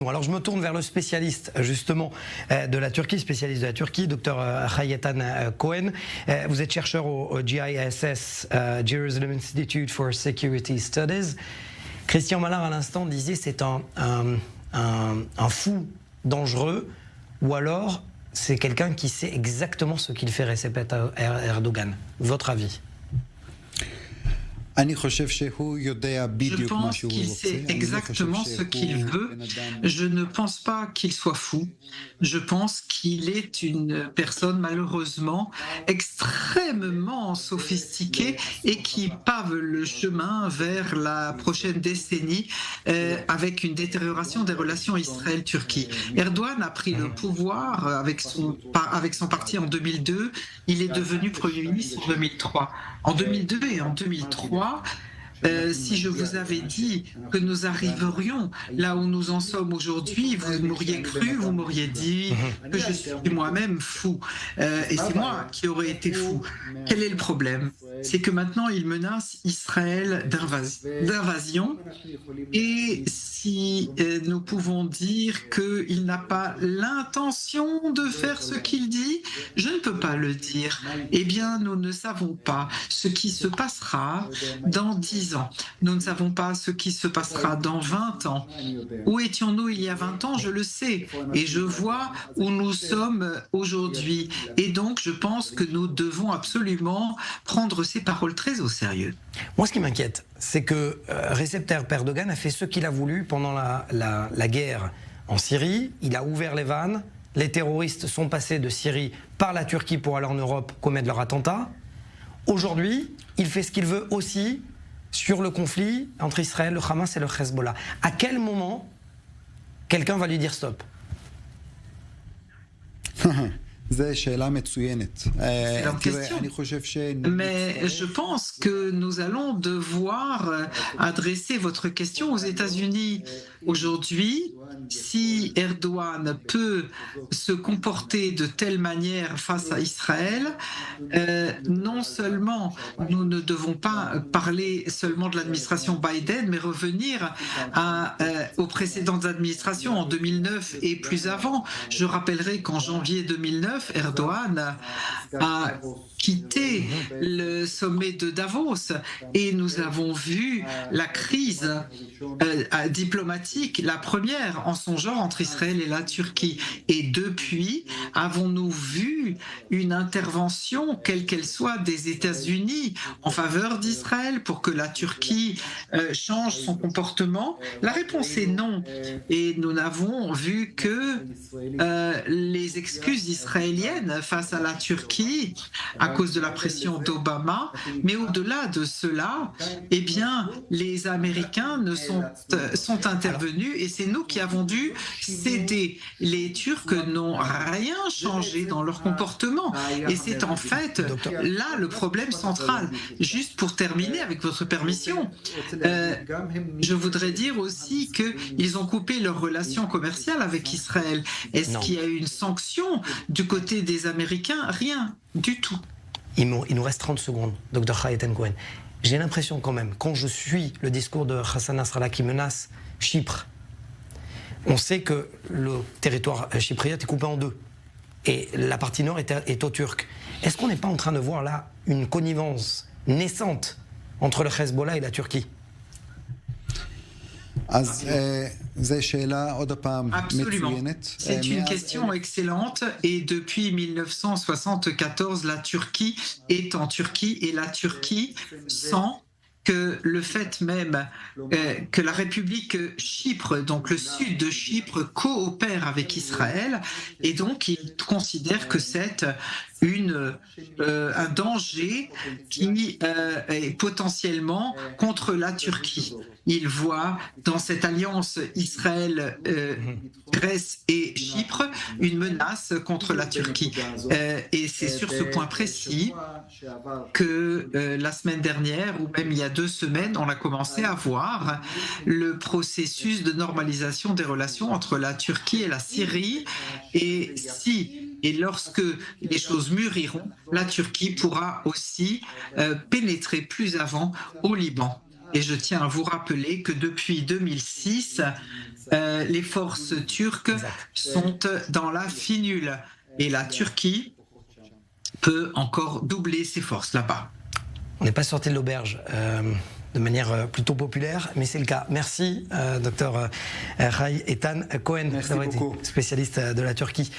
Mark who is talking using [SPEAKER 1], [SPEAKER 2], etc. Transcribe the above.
[SPEAKER 1] Bon, alors je me tourne vers le spécialiste justement de la Turquie, spécialiste de la Turquie, Dr Hayetan Cohen. Vous êtes chercheur au GISS, Jerusalem Institute for Security Studies. Christian Mallard à l'instant disait c'est un fou dangereux, ou alors c'est quelqu'un qui sait exactement ce qu'il fait, Recep Erdogan. Votre avis?
[SPEAKER 2] Je pense qu'il sait exactement ce qu'il veut. Je ne pense pas qu'il soit fou. Je pense qu'il est une personne malheureusement extrêmement sophistiquée et qui pave le chemin vers la prochaine décennie avec une détérioration des relations Israël-Turquie. Erdogan a pris le pouvoir avec son parti en 2002. Il est devenu Premier ministre en 2003. En 2002 et en 2003, si je vous avais dit que nous arriverions là où nous en sommes aujourd'hui, vous m'auriez cru, vous m'auriez dit que je suis moi-même fou. Et c'est moi qui aurais été fou. Quel est le problème? C'est que maintenant, il menace Israël d'invasion. Et si nous pouvons dire qu'il n'a pas l'intention de faire ce qu'il dit, je ne peux pas le dire. Eh bien, nous ne savons pas ce qui se passera dans 10 ans. Nous ne savons pas ce qui se passera dans 20 ans. Où étions-nous il y a 20 ans? Je le sais. Et je vois où nous sommes aujourd'hui. Et donc, je pense que nous devons absolument prendre ces paroles très au sérieux.
[SPEAKER 1] Moi, ce qui m'inquiète, c'est que Recep Tayyip Erdogan a fait ce qu'il a voulu pendant la guerre en Syrie. Il a ouvert les vannes. Les terroristes sont passés de Syrie par la Turquie pour aller en Europe commettre leur attentat. Aujourd'hui, il fait ce qu'il veut aussi sur le conflit entre Israël, le Hamas et le Hezbollah. À quel moment quelqu'un va lui dire stop?
[SPEAKER 2] C'est une question. Mais je pense que nous allons devoir adresser votre question aux États-Unis. Aujourd'hui, si Erdogan peut se comporter de telle manière face à Israël, non seulement nous ne devons pas parler seulement de l'administration Biden, mais revenir aux précédentes administrations en 2009 et plus avant. Je rappellerai qu'en janvier 2009, Erdogan a quitté le sommet de Davos et nous avons vu la crise diplomatique, la première en son genre entre Israël et la Turquie. Et depuis, avons-nous vu une intervention, quelle qu'elle soit, des États-Unis en faveur d'Israël pour que la Turquie change son comportement? La réponse est non. Et nous n'avons vu que les excuses israéliennes face à la Turquie à cause de la pression d'Obama, mais au-delà de cela, eh bien, les Américains sont intervenus et c'est nous qui avons dû céder. Les Turcs n'ont rien changé dans leur comportement et c'est en fait là le problème central. Juste pour terminer, avec votre permission, je voudrais dire aussi qu'ils ont coupé leurs relations commerciales avec Israël. Est-ce qu'il y a eu une sanction du côté des Américains? Rien du tout.
[SPEAKER 1] Il nous reste 30 secondes, Dr Hayetan Cohen. J'ai l'impression quand même, quand je suis le discours de Hassan Nasrallah qui menace Chypre, on sait que le territoire chypriote est coupé en deux. Et la partie nord est aux Turcs. Est-ce qu'on n'est pas en train de voir là une connivence naissante entre le Hezbollah et la Turquie?
[SPEAKER 2] Absolument. C'est une question excellente et depuis 1974, la Turquie est en Turquie et la Turquie sent que le fait même que la République Chypre, donc le sud de Chypre, coopère avec Israël et donc il considère que c'est un danger qui est potentiellement contre la Turquie. Il voit dans cette alliance Israël, Grèce et Chypre une menace contre la Turquie. Et c'est sur ce point précis que la semaine dernière, ou même il y a 2 semaines, on a commencé à voir le processus de normalisation des relations entre la Turquie et la Syrie. Et lorsque les choses mûriront, la Turquie pourra aussi pénétrer plus avant au Liban. Et je tiens à vous rappeler que depuis 2006, les forces turques sont dans la finule. Et la Turquie peut encore doubler ses forces là-bas.
[SPEAKER 1] On n'est pas sorti de l'auberge de manière plutôt populaire, mais c'est le cas. Merci, docteur Hayetan Cohen, d'avoir été spécialiste de la Turquie.